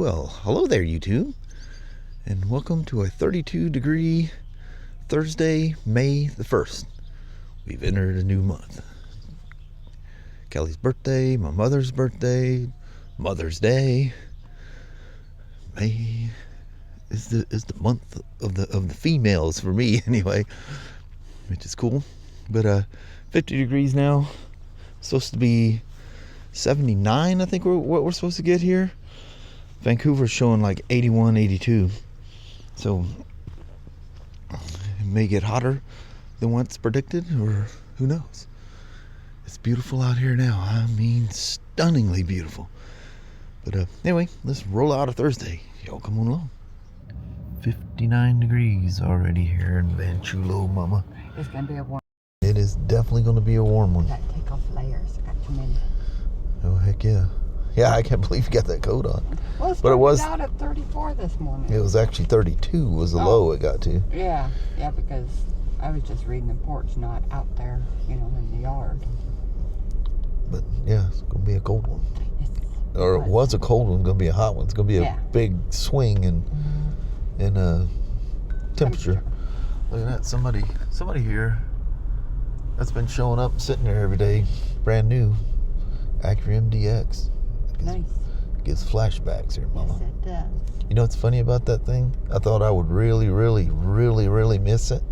Well, hello there, YouTube, and welcome to a 32-degree Thursday, May the 1st. We've entered a new month. Kelly's birthday, my mother's birthday, Mother's Day. May is the month of the females for me anyway, which is cool. But 50 degrees now. Supposed to be 79, I think what we're supposed to get here. Vancouver's showing like 81, 82. So it may get hotter than what's predicted, or who knows. It's beautiful out here now. I mean, stunningly beautiful. But anyway, let's roll out a Thursday. Y'all come on along. 59 degrees already here in Vanchulo, mama. It's going to be a warm. It is definitely going to be a warm one. I got to take off layers. I got too many. Oh, heck yeah. Yeah, I can't believe you got that coat on. Well, but it was out at 34 this morning. It was actually 32 was the low it got to. Yeah, because I was just reading the porch, not out there, in the yard. But yeah, it's going to be a cold one. Or it was a cold one, going to be a hot one. It's going to be a big swing in temperature. Look at that, somebody here that's been showing up, sitting there every day, brand new, Acura MDX. Nice. Gives flashbacks here, mama. Yes, it does. You know what's funny about that thing? I thought I would really, really, really, really miss it.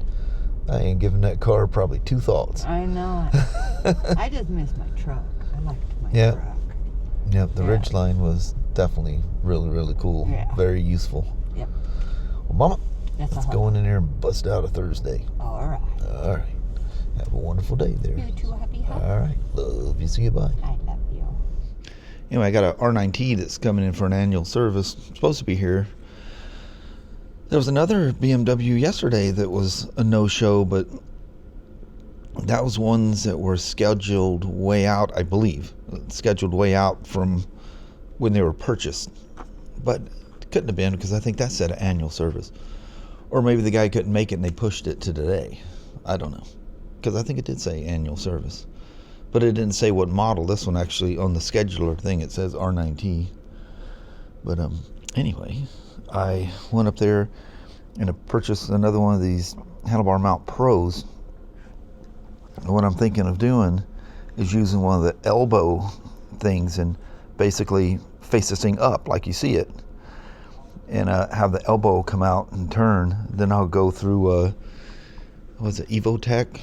I ain't giving that car probably two thoughts. I know it. I just miss my truck. I liked my truck. Yep, the Ridgeline was definitely really, really cool. Yeah. Very useful. Yep. Well, mama, let's go in there and bust out a Thursday. All right. All right. Have a wonderful day there. You too, happy. All right. Love you. See you. Bye. I love you. Anyway, I got an R9T that's coming in for an annual service. It's supposed to be here. There was another BMW yesterday that was a no-show, but that was ones that were scheduled way out, I believe. Scheduled way out from when they were purchased. But it couldn't have been, because I think that said annual service. Or maybe the guy couldn't make it and they pushed it to today. I don't know. Because I think it did say annual service. But it didn't say what model. This one actually, on the scheduler thing, it says R9T. But anyway, I went up there and I purchased another one of these handlebar mount pros. And what I'm thinking of doing is using one of the elbow things and basically face this thing up like you see it. And have the elbow come out and turn. Then I'll go through, what's it, Evotech?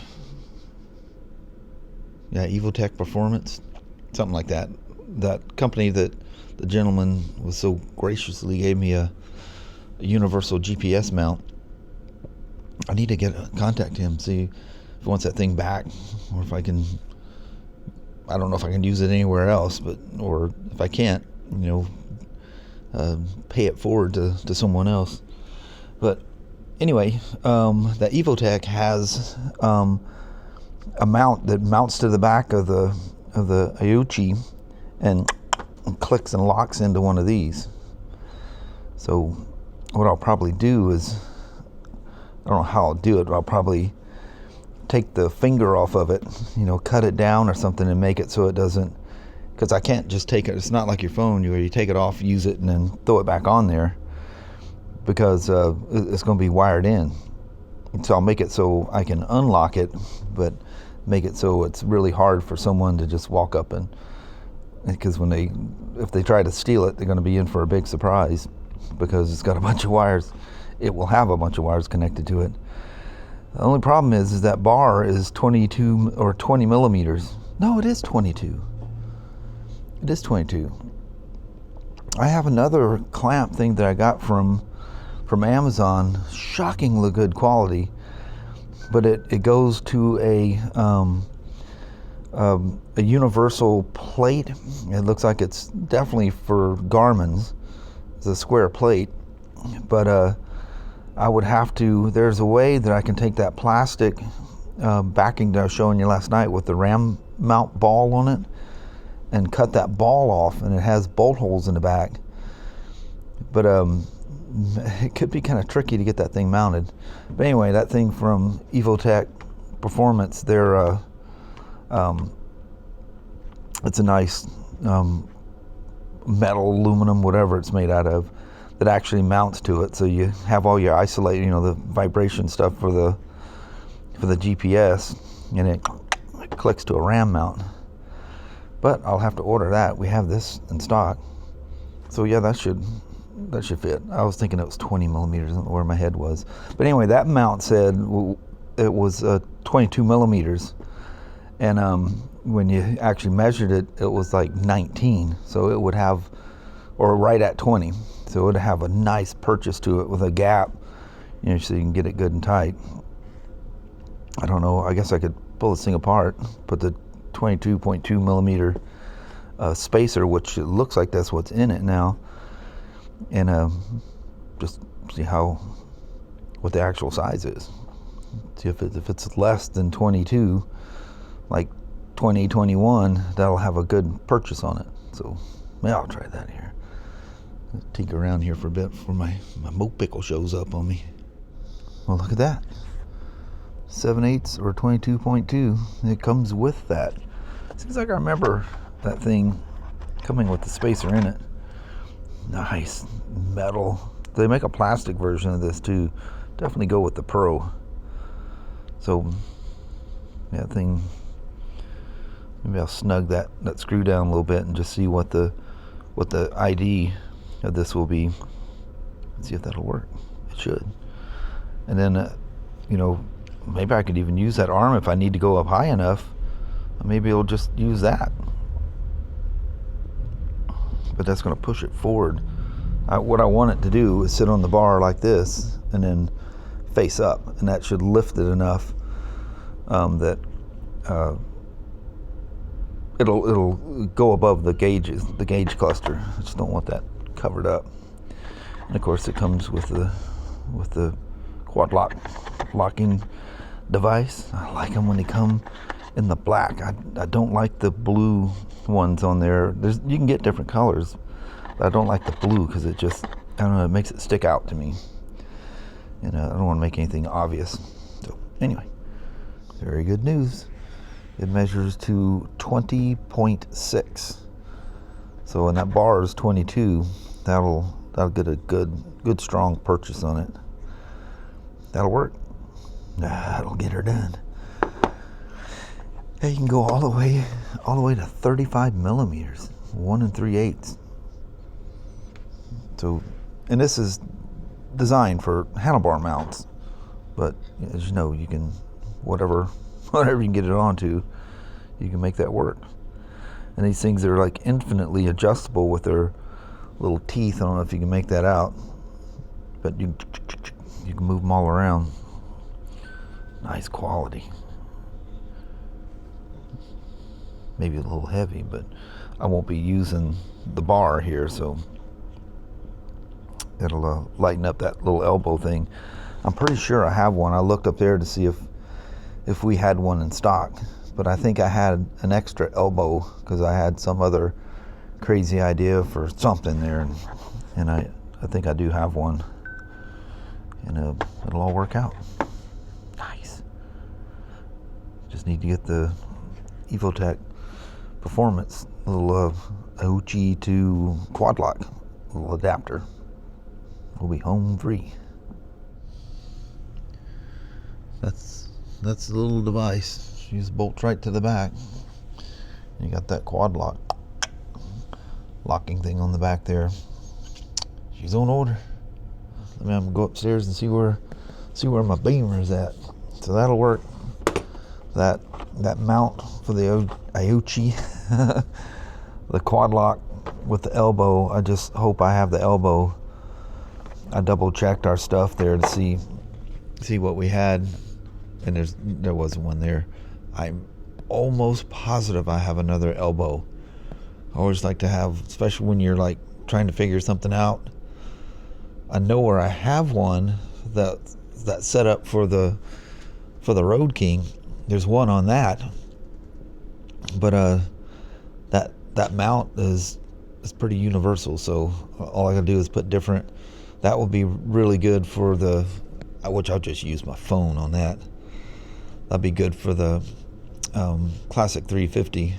Yeah, Evotech Performance, something like that. That company that the gentleman was so graciously gave me a universal GPS mount. I need to contact him, see if he wants that thing back, or if I can. I don't know if I can use it anywhere else, or if I can't, pay it forward to someone else. But anyway, that Evotech has a mount that mounts to the back of the Aoocci and clicks and locks into one of these. So what I'll probably do is, I don't know how I'll do it, but I'll probably take the finger off of it, cut it down or something and make it so it doesn't, because I can't just take it. It's not like your phone where you take it off, use it, and then throw it back on there, because it's going to be wired in. So I'll make it so I can unlock it, but make it so it's really hard for someone to just walk up and, because if they try to steal it, they're going to be in for a big surprise, because it's got a bunch of wires. It will have a bunch of wires connected to it. The only problem is that bar is 22 or 20 millimeters. No, it is 22. It is 22. I have another clamp thing that I got from Amazon, shockingly good quality, but it goes to a universal plate. It looks like it's definitely for Garmin's. It's a square plate, but I would have to. There's a way that I can take that plastic backing that I was showing you last night with the ram mount ball on it, and cut that ball off, and it has bolt holes in the back. But it could be kind of tricky to get that thing mounted. But anyway, that thing from Evotech Performance, it's a nice metal, aluminum, whatever it's made out of, that actually mounts to it. So you have all your isolate, the vibration stuff for the GPS, and it clicks to a RAM mount. But I'll have to order that. We have this in stock. So yeah, that should fit. I was thinking it was 20 millimeters, I don't know where my head was. But anyway, that mount said it was 22 millimeters. And when you actually measured it, it was like 19. So it would have, or right at 20. So it would have a nice purchase to it with a gap, so you can get it good and tight. I don't know, I guess I could pull this thing apart, put the 22.2 millimeter spacer, which it looks like that's what's in it now, and just see what the actual size is. See if it's less than 22, like 20, 21, that'll have a good purchase on it. So yeah, I'll try that here. Tinker around here for a bit before my moat pickle shows up on me. Well, look at that. 7/8 or 22.2. It comes with that. Seems like I remember that thing coming with the spacer in it. Nice metal. They make a plastic version of this too. Definitely go with the Pro. So yeah, thing. Maybe I'll snug that screw down a little bit and just see what the ID of this will be. Let's see if that'll work. It should. And then maybe I could even use that arm if I need to go up high enough. Maybe I'll just use that. But that's going to push it forward. What I want it to do is sit on the bar like this and then face up, and that should lift it enough that it'll go above the gauge cluster. I just don't want that covered up. And of course, it comes with the quad locking device. I like them when they come in the black. I don't like the blue ones on there. You can get different colors, but I don't like the blue because it just, I don't know, it makes it stick out to me. And I don't want to make anything obvious. So anyway, very good news. It measures to 20.6. So when that bar is 22, that'll get a good strong purchase on it. That'll work. That'll get her done. Hey, you can go all the way to 35 millimeters, 1 3/8. So, and this is designed for handlebar mounts, but as you know, you can whatever you can get it onto, you can make that work. And these things are like infinitely adjustable with their little teeth. I don't know if you can make that out, but you can move them all around. Nice quality. Maybe a little heavy, but I won't be using the bar here, so it'll lighten up that little elbow thing. I'm pretty sure I have one. I looked up there to see if we had one in stock, but I think I had an extra elbow because I had some other crazy idea for something there, and I think I do have one, and it'll all work out. Nice. Just need to get the Evotech Performance little Aoocci to quad lock little adapter. We'll be home free. That's the little device. She just bolts right to the back. You got that quad locking thing on the back there. She's on order. I'm gonna go upstairs and see where my beamer is at. So that'll work. That mount for the Aoocci, the quad lock with the elbow. I just hope I have the elbow. I double checked our stuff there to see what we had, and there wasn't one there. I'm almost positive I have another elbow. I always like to have, especially when you're like trying to figure something out. I know where I have one that's set up for the Road King. There's one on that, but that mount is pretty universal. So all I gotta do is put different. That will be really good for which I'll just use my phone on that. That'd be good for the Classic 350,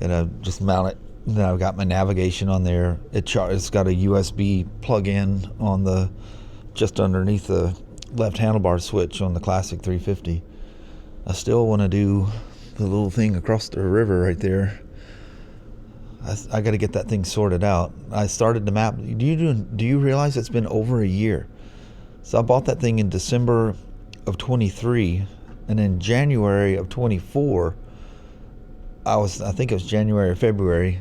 and just mount it Then I've got my navigation on there. It's got a USB plug-in on the just underneath the left handlebar switch on the classic 350. I still want to do the little thing across the river right there. I got to get that thing sorted out. I started the map. Do you realize it's been over a year? So I bought that thing in December of 23, and in January of 24, I think it was January or February.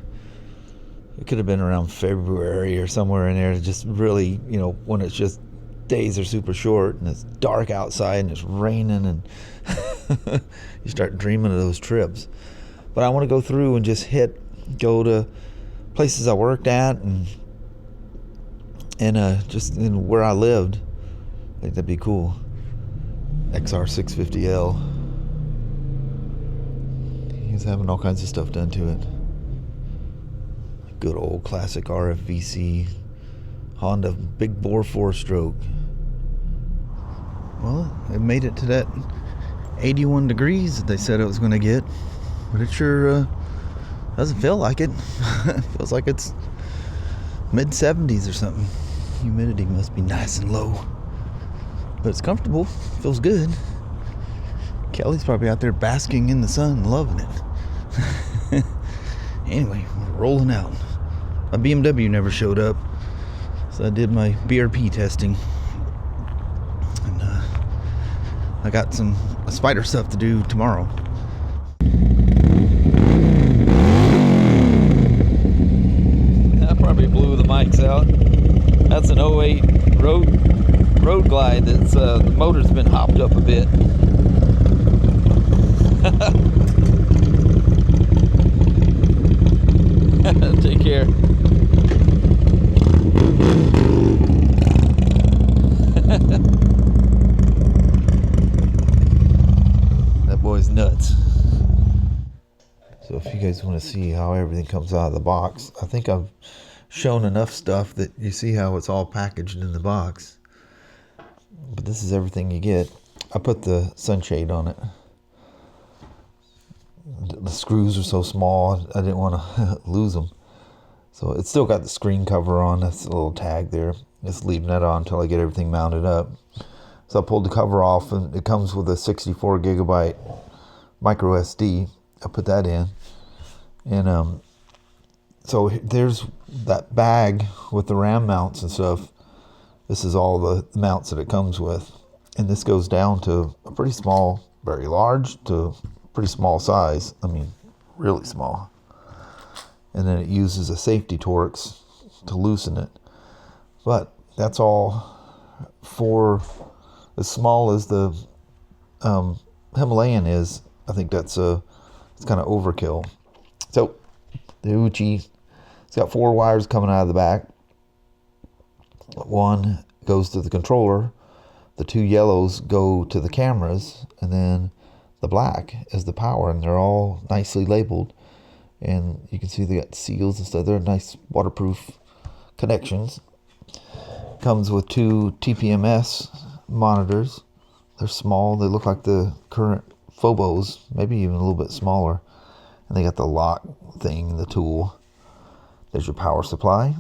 It could have been around February or somewhere in there. Just really, when it's just days are super short and it's dark outside and it's raining, and you start dreaming of those trips. But I want to go through and just go to places I worked at and just in where I lived. I think that'd be cool. XR650L. He's having all kinds of stuff done to it. Good old classic RFVC Honda big bore 4-stroke. Well, it made it to that 81 degrees that they said it was going to get, but it sure doesn't feel like it. It feels like it's mid 70s or something. Humidity must be nice and low, but it's comfortable. Feels good. Kelly's probably out there basking in the sun, loving it. Anyway, we're rolling out. My BMW never showed up, so I did my BRP testing, and I got some Spyder stuff to do tomorrow. I probably blew the mics out. That's an 08 road glide. That's the motor's been hopped up a bit. Take care. That boy's nuts. So if you guys want to see how everything comes out of the box, I think I've shown enough stuff that you see how it's all packaged in the box. But this is everything you get. I put the sunshade on it. The screws are so small, I didn't want to lose them. So it's still got the screen cover on. That's a little tag there. Just leaving that on until I get everything mounted up. So I pulled the cover off, and it comes with a 64 gigabyte micro SD. I put that in. And so there's that bag with the RAM mounts and stuff. This is all the mounts that it comes with. And this goes down to a pretty small, very large to pretty small size. I mean, really small. And then it uses a safety Torx to loosen it. But that's all for as small as the Himalayan is. I think it's kind of overkill. So the Aoocci, it's got 4 wires coming out of the back. One goes to the controller. The 2 yellows go to the cameras, and then the black is the power, and they're all nicely labeled. And you can see they got seals and stuff. They're nice waterproof connections. Comes with 2 TPMS monitors. They're small. They look like the current Phobos, maybe even a little bit smaller. And they got the lock thing, the tool. There's your power supply.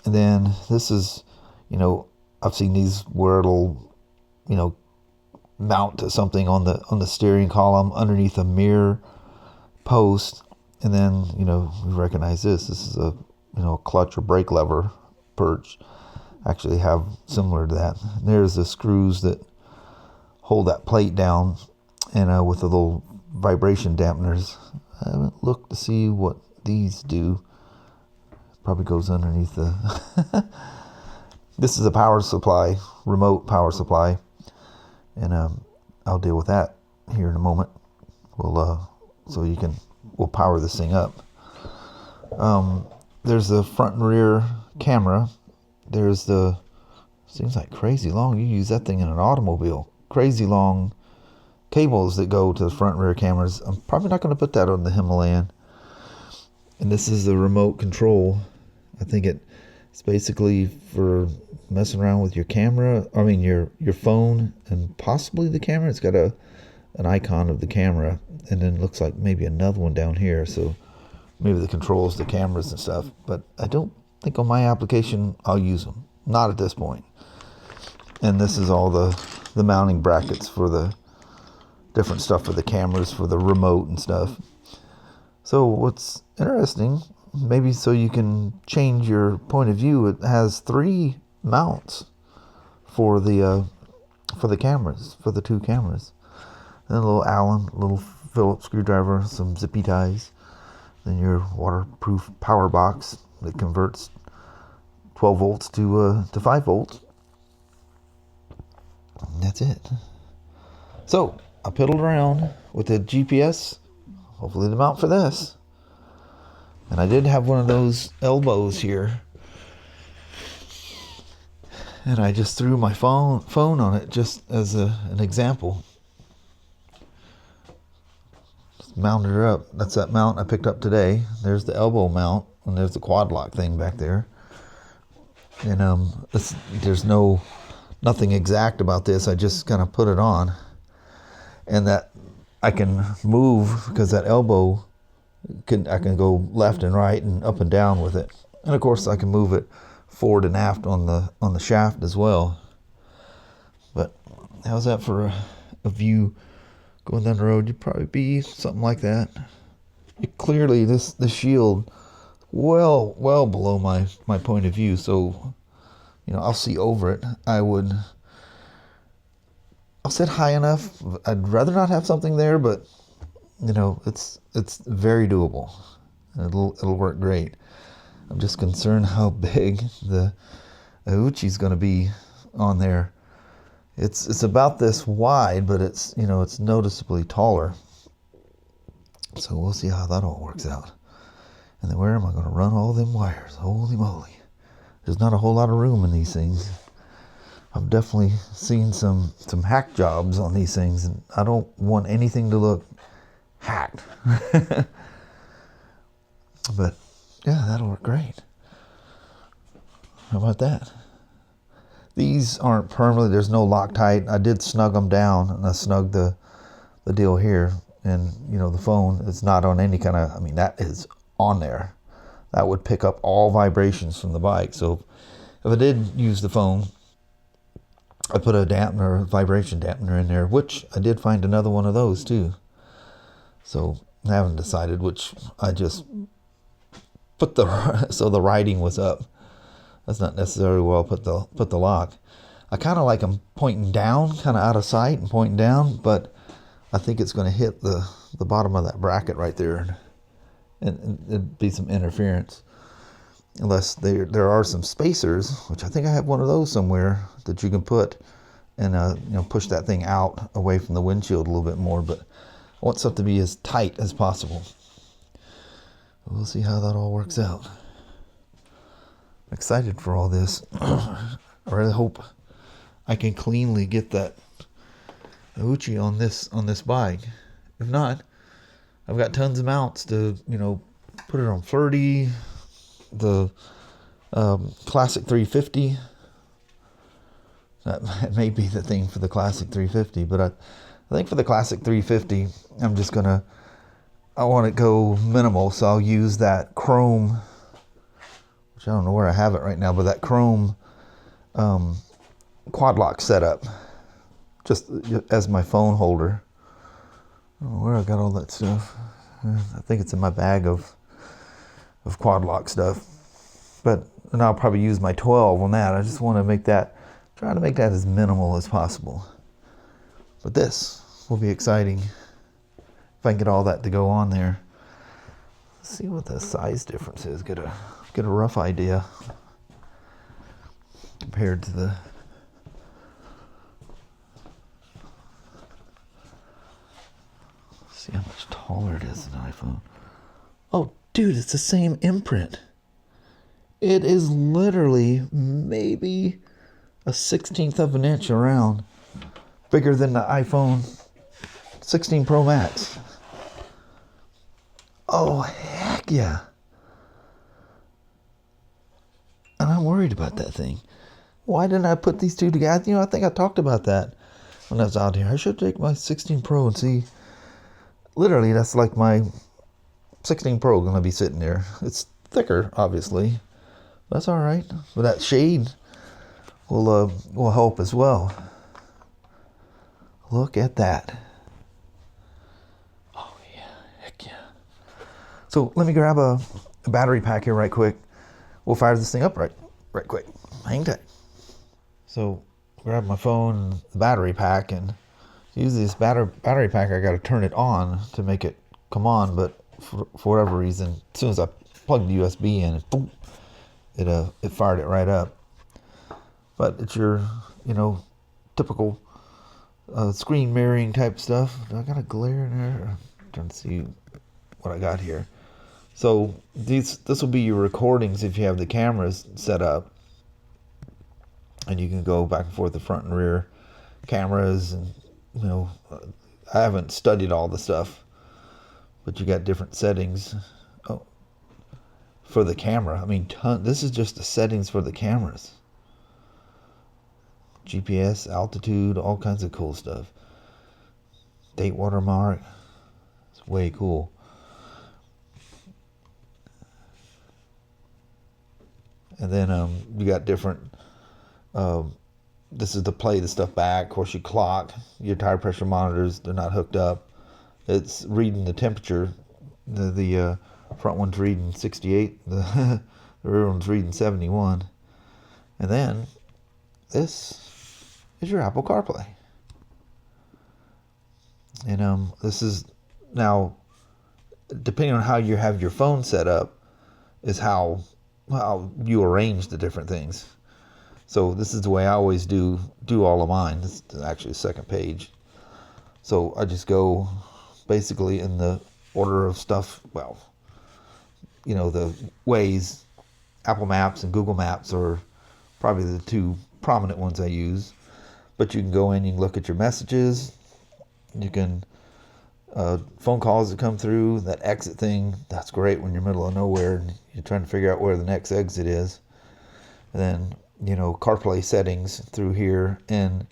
And then this is, I've seen these where it'll, mount to something on the steering column underneath a mirror post. And then, we recognize this. This is a clutch or brake lever perch. Actually have similar to that. And there's the screws that hold that plate down, and with the little vibration dampeners. I haven't looked to see what these do. Probably goes underneath the... This is a power supply, remote power supply. And I'll deal with that here in a moment. We'll power this thing up. There's the front and rear camera. There's seems like crazy long. You use that thing in an automobile. Crazy long cables that go to the front and rear cameras. I'm probably not going to put that on the Himalayan. And this is the remote control. I think it's basically for messing around with your camera. I mean your phone and possibly the camera. It's got an icon of the camera, and then looks like maybe another one down here. So maybe the controls, the cameras and stuff. But I don't think on my application I'll use them. Not at this point. And this is all the mounting brackets for the different stuff for the cameras, for the remote and stuff. So what's interesting, maybe so you can change your point of view, it has 3 mounts for the cameras, for the 2 cameras. And a little Allen, little Phillips screwdriver, some zippy ties. Then your waterproof power box that converts 12 volts to 5 volts. And that's it. So I piddled around with the GPS, hopefully the mount for this. And I did have one of those elbows here. And I just threw my phone on it just as an example. Just mounted her up. That's that mount I picked up today. There's the elbow mount, and there's the quad lock thing back there. And there's nothing exact about this. I just kind of put it on, and that I can move because that elbow I can go left and right and up and down with it. And of course I can move it forward and aft on the shaft as well. But how's that for a view going down the road? You'd probably be something like that. Clearly this shield well below my point of view, so I'll see over it. I'll sit high enough. I'd rather not have something there, but it's very doable. It'll work great. I'm just concerned how big the Aoocci is going to be on there. It's about this wide, but it's it's noticeably taller. So we'll see how that all works out. And then where am I going to run all them wires? Holy moly. There's not a whole lot of room in these things. I've definitely seen some hack jobs on these things, and I don't want anything to look hacked. But yeah, that'll work great. How about that? These aren't permanently, there's no Loctite. I did snug them down, and I snugged the deal here. And the phone is not on any kind of, that is on there. That would pick up all vibrations from the bike. So if I did use the phone, I put a vibration dampener in there, which I did find another one of those too. So I haven't decided which. I just put so the writing was up. That's not necessarily where I'll put the lock. I kind of like them pointing down, kind of out of sight and pointing down, but I think it's going to hit the bottom of that bracket right there, and it'd be some interference. Unless there are some spacers, which I think I have one of those somewhere that you can put and push that thing out away from the windshield a little bit more. But I want stuff to be as tight as possible. We'll see how that all works out. I'm excited for all this. I really hope I can cleanly get that Aoocci on this bike. If not, I've got tons of mounts to put it on Flirty, the Classic 350. That may be the thing for the Classic 350, but I think for the Classic 350, I want to go minimal, so I'll use that chrome, which I don't know where I have it right now, but that chrome quad lock setup, just as my phone holder. I don't know where I got all that stuff. I think it's in my bag of quad lock stuff. And I'll probably use my 12 on that. I just want to try to make that as minimal as possible. But this will be exciting if I can get all that to go on there. Let's see what the size difference is. Get a rough idea compared to the see how much taller it is than an iPhone. Oh, dude, it's the same imprint. It is literally maybe a 1/16 of an inch around, bigger than the iPhone 16 Pro Max. Oh, heck yeah. And I'm worried about that thing. Why didn't I put these two together? I think I talked about that when I was out here. I should take my 16 Pro and see. Literally, that's like my 16 Pro going to be sitting there. It's thicker, obviously. That's all right. But that shade will help as well. Look at that. Oh yeah, heck yeah. So let me grab a battery pack here right quick. We'll fire this thing up right quick. Hang tight. So grab my phone and the battery pack, and to use this battery pack, I got to turn it on to make it come on. But for whatever reason, as soon as I plugged the USB in, boom, it fired it right up. But it's your, typical screen mirroring type stuff. Do I got a glare in there? I'm trying to see what I got here. So this will be your recordings if you have the cameras set up, and you can go back and forth the front and rear cameras, and I haven't studied all the stuff, but you got different settings. Oh, for the camera. I mean, this is just the settings for the cameras. GPS, altitude, all kinds of cool stuff. Date watermark. It's way cool. And then you got different, this is to play the stuff back. Of course, your clock, your tire pressure monitors, they're not hooked up. It's reading the temperature. The front one's reading 68, the rear one's reading 71. And then this is your Apple CarPlay. And this is now, depending on how you have your phone set up, is how you arrange the different things. So this is the way I always do all of mine. This is actually the second page. So I just go basically in the order of stuff. Well, the ways, Apple Maps and Google Maps are probably the two prominent ones I use. But you can go in, you can look at your messages, you can phone calls that come through, that exit thing, that's great when you're middle of nowhere and you're trying to figure out where the next exit is. And then, CarPlay settings through here, and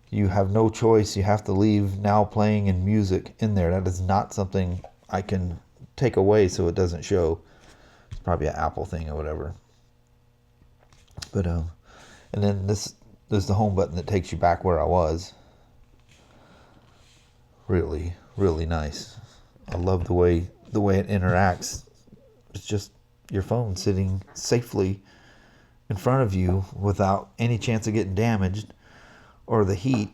you have no choice. You have to leave now playing and music in there. That is not something I can take away so it doesn't show. It's probably an Apple thing or whatever. But, and then there's the home button that takes you back where I was. Really, really nice. I love the way it interacts. It's just your phone sitting safely in front of you without any chance of getting damaged, or the heat.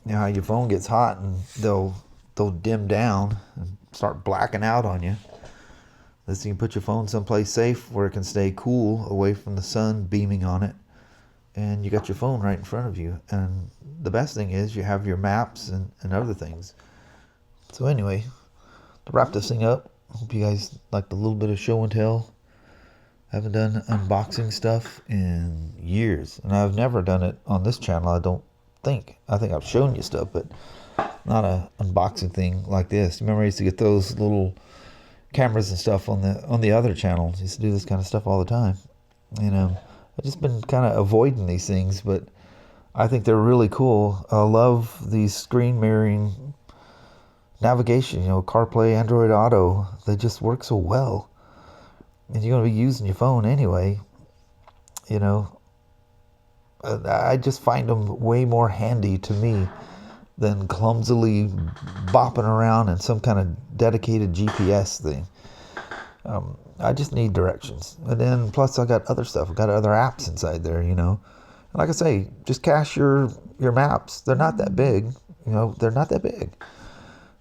How your phone gets hot and they'll dim down and start blacking out on you. This, you can put your phone someplace safe where it can stay cool away from the sun beaming on it, and you got your phone right in front of you. And the best thing is you have your maps and other things. So anyway, to wrap this thing up, I hope you guys liked a little bit of show and tell. I haven't done unboxing stuff in years, and I've never done it on this channel, I don't think. I think I've shown you stuff, but not a unboxing thing like this. Remember, I used to get those little cameras and stuff on the other channels. I used to do this kind of stuff all the time. I've just been kind of avoiding these things, but I think they're really cool. I love these screen mirroring navigation, CarPlay, Android Auto. They just work so well. And you're going to be using your phone anyway. I just find them way more handy to me than clumsily bopping around in some kind of dedicated GPS thing. I just need directions. And then plus I got other stuff. I've got other apps inside there, And like I say, just cache your maps. They're not that big. They're not that big.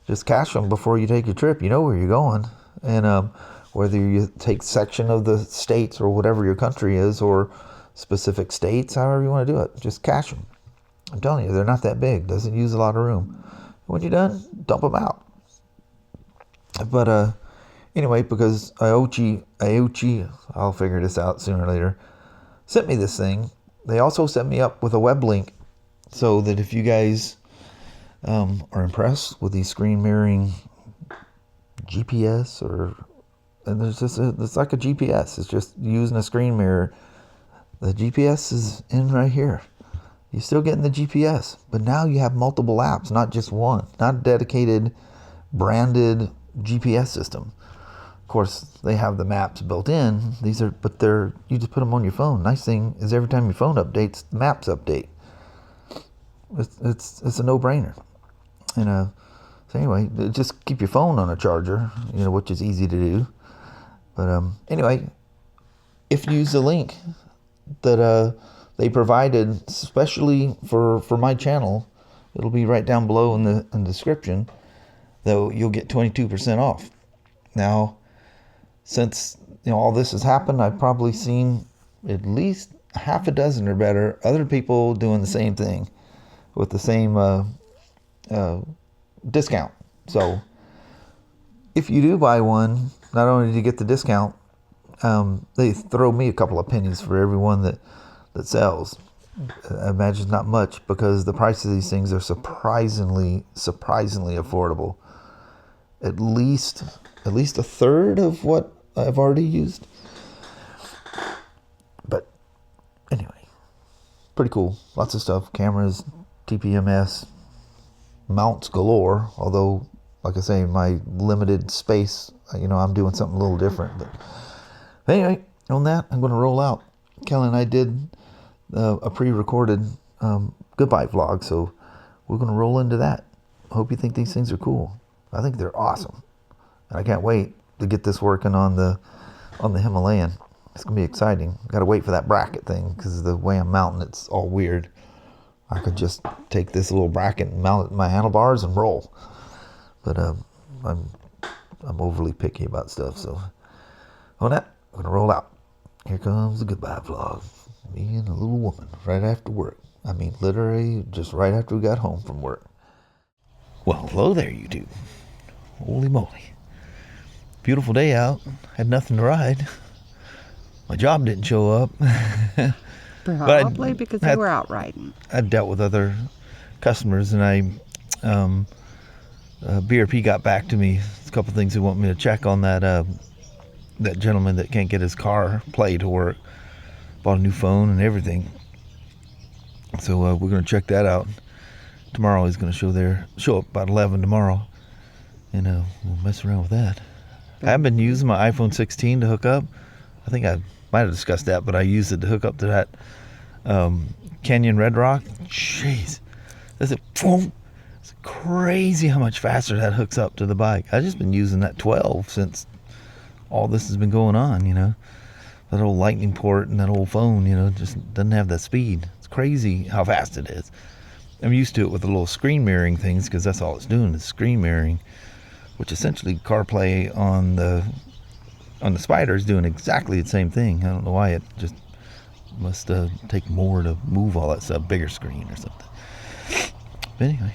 Just cache them before you take your trip. You know where you're going. And whether you take section of the states or whatever your country is, or specific states, however you want to do it, just cache them. I'm telling you, they're not that big. Doesn't use a lot of room. When you're done, dump them out. But anyway, because Aoocci, I'll figure this out sooner or later, sent me this thing. They also set me up with a web link, so that if you guys are impressed with these screen mirroring GPS, and it's like a GPS. It's just using a screen mirror. The GPS is in right here. You're still getting the GPS, but now you have multiple apps, not just one. Not a dedicated, branded GPS system. Of course, they have the maps built in. But you just put them on your phone. Nice thing is every time your phone updates, the maps update. It's a no-brainer. So anyway, just keep your phone on a charger, which is easy to do. But anyway, if you use the link that they provided especially for my channel, it'll be right down below in the description, though you'll get 22% off. Now, since all this has happened, I've probably seen at least half a dozen or better other people doing the same thing with the same discount. So if you do buy one, not only do you get the discount, they throw me a couple of pennies for everyone that sells. I imagine it's not much, because the price of these things are surprisingly affordable. At least a third of what I've already used. But anyway, pretty cool. Lots of stuff. Cameras, TPMS, mounts galore. Although, like I say, my limited space, I'm doing something a little different. But anyway, on that, I'm going to roll out. Kelly and I did a pre-recorded goodbye vlog, so we're going to roll into that. Hope you think these things are cool. I think they're awesome, and I can't wait to get this working on the Himalayan. It's gonna be exciting. Got to wait for that bracket thing, because the way I'm mounting it's all weird. I could just take this little bracket and mount it in my handlebars and roll, but I'm overly picky about stuff. So on that, I'm gonna roll out. Here comes the goodbye vlog. Me and a little woman right after work. I mean, literally just right after we got home from work. Well, hello there, YouTube. Holy moly. Beautiful day out. Had nothing to ride. My job didn't show up. Probably because they were out riding. I dealt with other customers, and BRP got back to me. There's a couple things they want me to check on that gentleman that can't get his car play to work. Bought a new phone and everything. So we're going to check that out. Tomorrow he's going to show up about 11 tomorrow. And we'll mess around with that. I've been using my iPhone 16 to hook up. I think I might have discussed that, but I used it to hook up to that Canyon Red Rock. Jeez. It's crazy how much faster that hooks up to the bike. I've just been using that 12 since all this has been going on, That old lightning port and that old phone, just doesn't have that speed. It's crazy how fast it is. I'm used to it with the little screen mirroring things, because that's all it's doing is screen mirroring, which essentially CarPlay on the Spyder is doing exactly the same thing. I don't know why. It just must take more to move all that stuff, bigger screen or something. But anyway,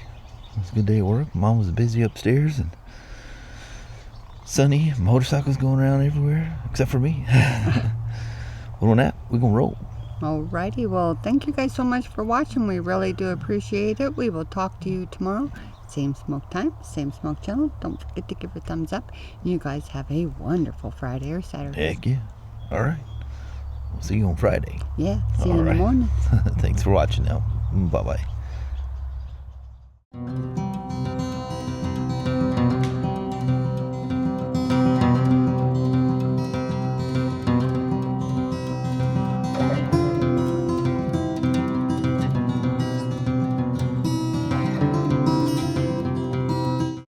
it was a good day at work. Mom was busy upstairs, and sunny, motorcycles going around everywhere except for me. Well, on that, we're gonna roll. Alrighty, well, thank you guys so much for watching. We really do appreciate it. We will talk to you tomorrow. Same smoke time, same smoke channel. Don't forget to give it a thumbs up. You guys have a wonderful Friday or Saturday. Heck yeah. All right. We'll see you on Friday. Yeah, see you in the morning. Thanks for watching now. Bye-bye.